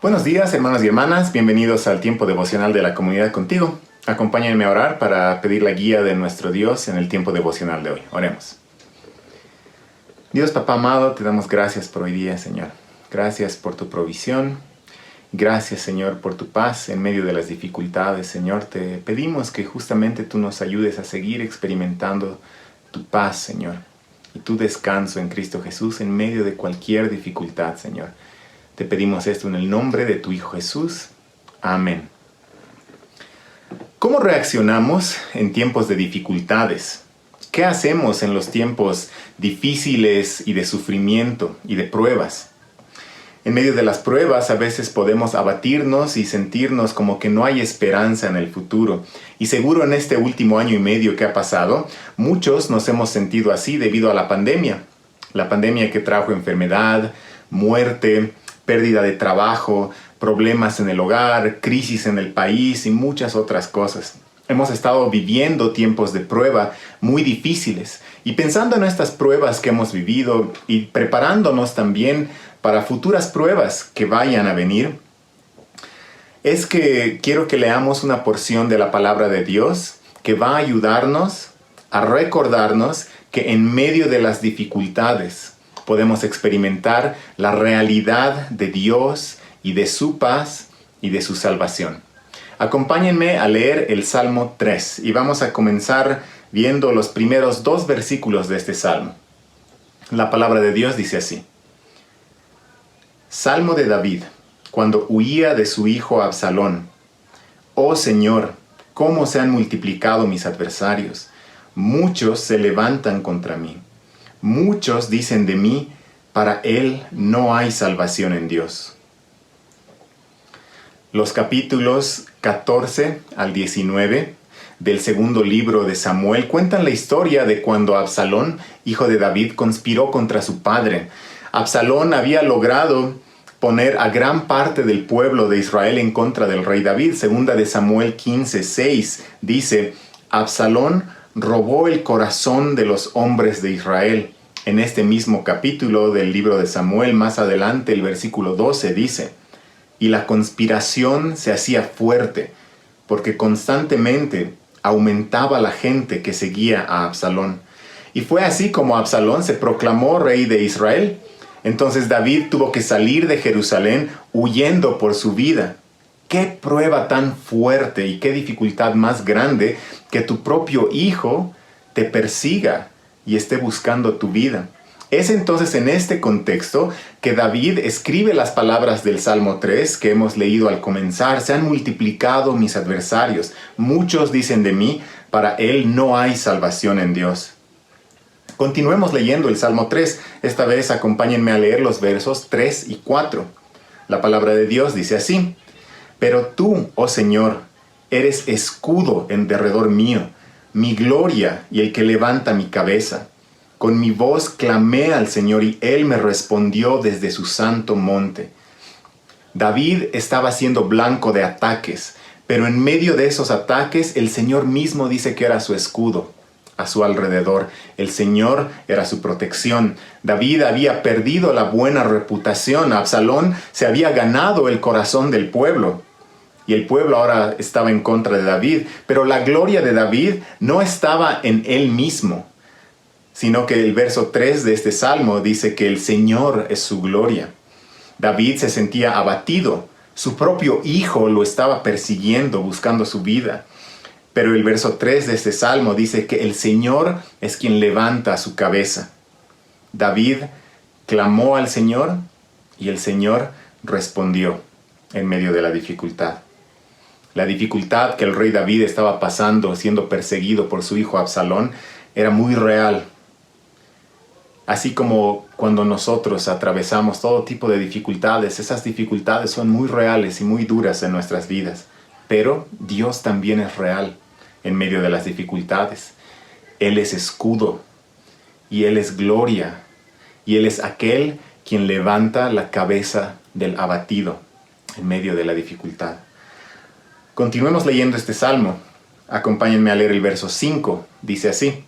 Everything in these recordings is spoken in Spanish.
Buenos días, hermanos y hermanas. Bienvenidos al tiempo devocional de la comunidad contigo. Acompáñenme a orar para pedir la guía de nuestro Dios en el tiempo devocional de hoy. Oremos. Dios Papá amado, te damos gracias por hoy día, Señor. Gracias por tu provisión. Gracias, Señor, por tu paz en medio de las dificultades. Señor, te pedimos que justamente tú nos ayudes a seguir experimentando tu paz, Señor, y tu descanso en Cristo Jesús en medio de cualquier dificultad, Señor. Te pedimos esto en el nombre de tu Hijo Jesús. Amén. ¿Cómo reaccionamos en tiempos de dificultades? ¿Qué hacemos en los tiempos difíciles y de sufrimiento y de pruebas? En medio de las pruebas a veces podemos abatirnos y sentirnos como que no hay esperanza en el futuro. Y seguro en este último año y medio que ha pasado, muchos nos hemos sentido así debido a la pandemia. La pandemia que trajo enfermedad, muerte, pérdida de trabajo, problemas en el hogar, crisis en el país y muchas otras cosas. Hemos estado viviendo tiempos de prueba muy difíciles y pensando en estas pruebas que hemos vivido y preparándonos también para futuras pruebas que vayan a venir, es que quiero que leamos una porción de la palabra de Dios que va a ayudarnos a recordarnos que en medio de las dificultades podemos experimentar la realidad de Dios y de su paz y de su salvación. Acompáñenme a leer el Salmo 3 y vamos a comenzar viendo los primeros 2 versículos de este Salmo. La palabra de Dios dice así. Salmo de David, cuando huía de su hijo Absalón. Oh Señor, cómo se han multiplicado mis adversarios. Muchos se levantan contra mí. Muchos dicen de mí, para él no hay salvación en Dios. Los capítulos 14 al 19 del segundo libro de Samuel cuentan la historia de cuando Absalón, hijo de David, conspiró contra su padre. Absalón había logrado poner a gran parte del pueblo de Israel en contra del rey David. Segunda de Samuel 15:6 dice, Absalón robó el corazón de los hombres de Israel. En este mismo capítulo del libro de Samuel, más adelante, el versículo 12 dice, y la conspiración se hacía fuerte, porque constantemente aumentaba la gente que seguía a Absalón. Y fue así como Absalón se proclamó rey de Israel. Entonces David tuvo que salir de Jerusalén huyendo por su vida. ¡Qué prueba tan fuerte y qué dificultad más grande que tu propio hijo te persiga y esté buscando tu vida! Es entonces en este contexto que David escribe las palabras del Salmo 3 que hemos leído al comenzar. Se han multiplicado mis adversarios. Muchos dicen de mí, para él no hay salvación en Dios. Continuemos leyendo el Salmo 3. Esta vez acompáñenme a leer los versos 3 y 4. La palabra de Dios dice así. Pero tú, oh Señor, eres escudo en derredor mío, mi gloria y el que levanta mi cabeza. Con mi voz clamé al Señor y Él me respondió desde su santo monte. David estaba siendo blanco de ataques, pero en medio de esos ataques el Señor mismo dice que era su escudo a su alrededor. El Señor era su protección. David había perdido la buena reputación. Absalón se había ganado el corazón del pueblo. Y el pueblo ahora estaba en contra de David. Pero la gloria de David no estaba en él mismo, sino que el verso 3 de este salmo dice que el Señor es su gloria. David se sentía abatido. Su propio hijo lo estaba persiguiendo, buscando su vida. Pero el verso 3 de este salmo dice que el Señor es quien levanta su cabeza. David clamó al Señor y el Señor respondió en medio de la dificultad. La dificultad que el rey David estaba pasando, siendo perseguido por su hijo Absalón, era muy real. Así como cuando nosotros atravesamos todo tipo de dificultades, esas dificultades son muy reales y muy duras en nuestras vidas. Pero Dios también es real en medio de las dificultades. Él es escudo y Él es gloria y Él es aquel quien levanta la cabeza del abatido en medio de la dificultad. Continuemos leyendo este salmo. Acompáñenme a leer el verso 5. Dice así.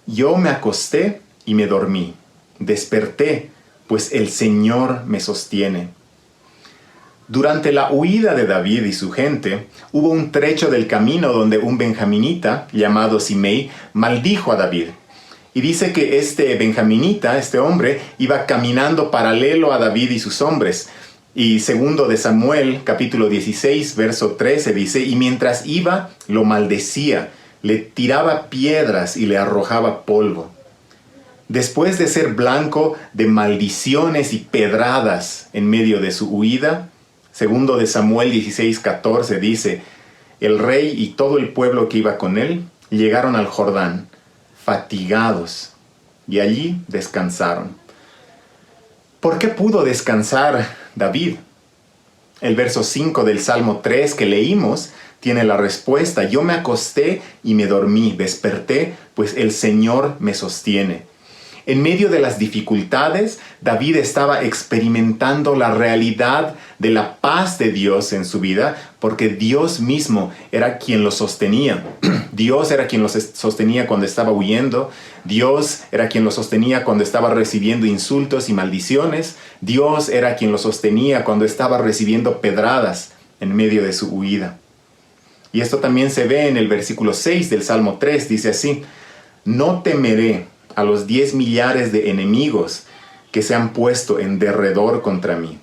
Yo me acosté y me dormí. Desperté, pues el Señor me sostiene. Durante la huida de David y su gente, hubo un trecho del camino donde un benjaminita llamado Simei maldijo a David. Y dice que este benjaminita, este hombre, iba caminando paralelo a David y sus hombres. Y segundo de Samuel, capítulo 16, verso 13, dice, y mientras iba, lo maldecía, le tiraba piedras y le arrojaba polvo. Después de ser blanco de maldiciones y pedradas en medio de su huida, segundo de Samuel 16, 14 dice, el rey y todo el pueblo que iba con él llegaron al Jordán, fatigados, y allí descansaron. ¿Por qué pudo descansar David? El verso 5 del Salmo 3 que leímos tiene la respuesta. Yo me acosté y me dormí, desperté, pues el Señor me sostiene. En medio de las dificultades, David estaba experimentando la realidad de la paz de Dios en su vida, porque Dios mismo era quien lo sostenía. Dios era quien lo sostenía cuando estaba huyendo. Dios era quien lo sostenía cuando estaba recibiendo insultos y maldiciones. Dios era quien lo sostenía cuando estaba recibiendo pedradas en medio de su huida. Y esto también se ve en el versículo 6 del Salmo 3. Dice así, no temeré a los 10 millares de enemigos que se han puesto en derredor contra mí.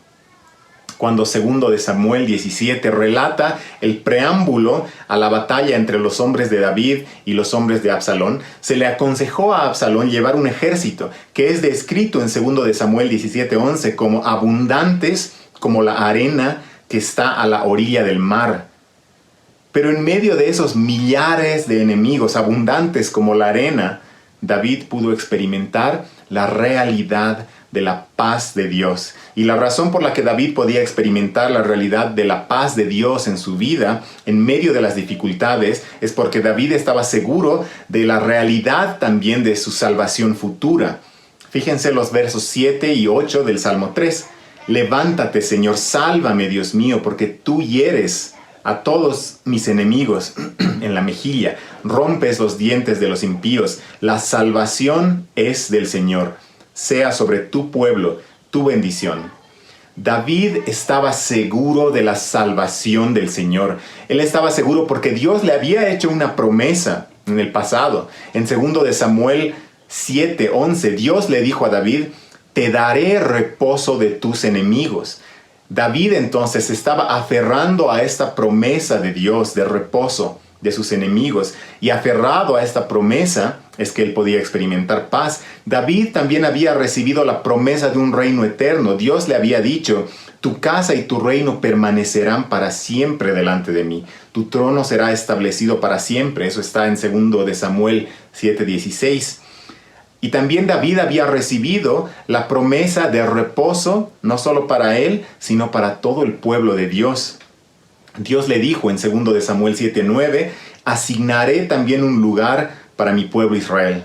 Cuando segundo de Samuel 17 relata el preámbulo a la batalla entre los hombres de David y los hombres de Absalón, se le aconsejó a Absalón llevar un ejército que es descrito en segundo de Samuel 17:11 como abundantes como la arena que está a la orilla del mar. Pero en medio de esos millares de enemigos abundantes como la arena, David pudo experimentar la realidad de la paz de Dios. Y la razón por la que David podía experimentar la realidad de la paz de Dios en su vida, en medio de las dificultades, es porque David estaba seguro de la realidad también de su salvación futura. Fíjense los versos 7 y 8 del Salmo 3. Levántate, Señor, sálvame, Dios mío, porque tú hieres a todos mis enemigos en la mejilla, rompes los dientes de los impíos. La salvación es del Señor. Sea sobre tu pueblo tu bendición. David estaba seguro de la salvación del Señor. Él estaba seguro porque Dios le había hecho una promesa en el pasado. En 2 de Samuel 7:11, Dios le dijo a David, te daré reposo de tus enemigos. David entonces estaba aferrando a esta promesa de Dios de reposo de sus enemigos, y aferrado a esta promesa es que él podía experimentar paz. David también había recibido la promesa de un reino eterno. Dios le había dicho, tu casa y tu reino permanecerán para siempre delante de mí. Tu trono será establecido para siempre. Eso está en 2 de Samuel 7:16. Y también David había recibido la promesa de reposo, no solo para él, sino para todo el pueblo de Dios. Dios le dijo en 2 de Samuel 7:9, asignaré también un lugar para mi pueblo Israel,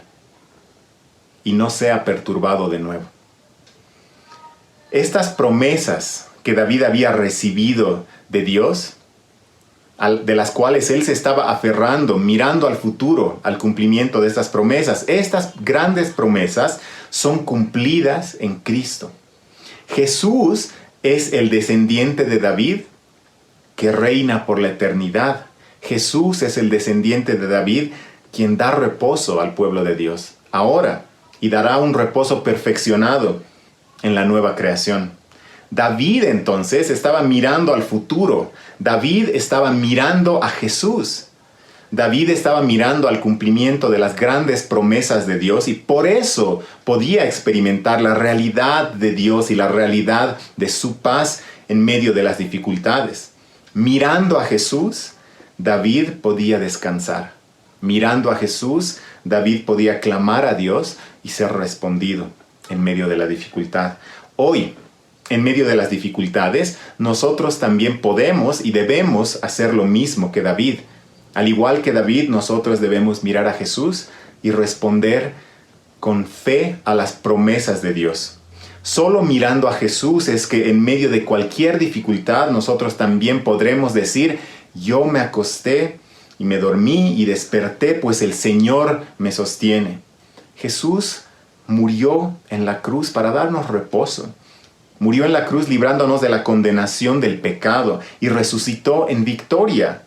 y no sea perturbado de nuevo. Estas promesas que David había recibido de Dios, de las cuales él se estaba aferrando, mirando al futuro, al cumplimiento de estas promesas. Estas grandes promesas son cumplidas en Cristo. Jesús es el descendiente de David que reina por la eternidad. Jesús es el descendiente de David quien da reposo al pueblo de Dios ahora, y dará un reposo perfeccionado en la nueva creación. David entonces estaba mirando al futuro. David estaba mirando a Jesús. David estaba mirando al cumplimiento de las grandes promesas de Dios, y por eso podía experimentar la realidad de Dios y la realidad de su paz en medio de las dificultades. Mirando a Jesús, David podía descansar. Mirando a Jesús, David podía clamar a Dios y ser respondido en medio de la dificultad. Hoy, en medio de las dificultades, nosotros también podemos y debemos hacer lo mismo que David. Al igual que David, nosotros debemos mirar a Jesús y responder con fe a las promesas de Dios. Solo mirando a Jesús es que en medio de cualquier dificultad nosotros también podremos decir, yo me acosté y me dormí y desperté, pues el Señor me sostiene. Jesús murió en la cruz para darnos reposo. Murió en la cruz librándonos de la condenación del pecado y resucitó en victoria,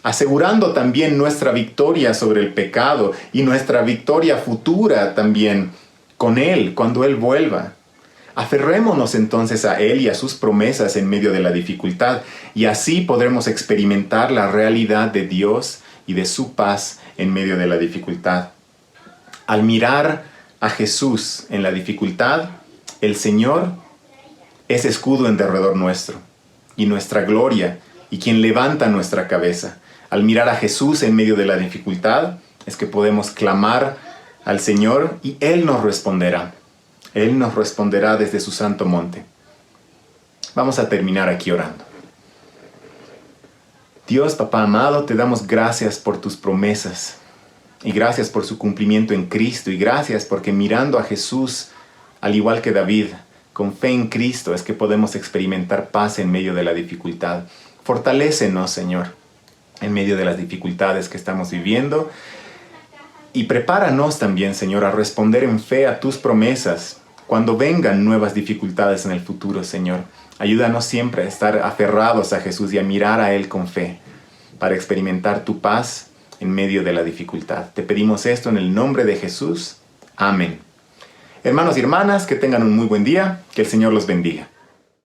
asegurando también nuestra victoria sobre el pecado y nuestra victoria futura también con Él cuando Él vuelva. Aferrémonos entonces a Él y a sus promesas en medio de la dificultad, y así podremos experimentar la realidad de Dios y de su paz en medio de la dificultad. Al mirar a Jesús en la dificultad, el Señor es escudo en derredor nuestro, y nuestra gloria, y quien levanta nuestra cabeza. Al mirar a Jesús en medio de la dificultad, es que podemos clamar al Señor y Él nos responderá. Él nos responderá desde su santo monte. Vamos a terminar aquí orando. Dios, Papá amado, te damos gracias por tus promesas y gracias por su cumplimiento en Cristo y gracias porque mirando a Jesús, al igual que David, con fe en Cristo es que podemos experimentar paz en medio de la dificultad. Fortalécenos, Señor, en medio de las dificultades que estamos viviendo y prepáranos también, Señor, a responder en fe a tus promesas cuando vengan nuevas dificultades en el futuro, Señor. Ayúdanos siempre a estar aferrados a Jesús y a mirar a Él con fe para experimentar tu paz en medio de la dificultad. Te pedimos esto en el nombre de Jesús. Amén. Hermanos y hermanas, que tengan un muy buen día. Que el Señor los bendiga.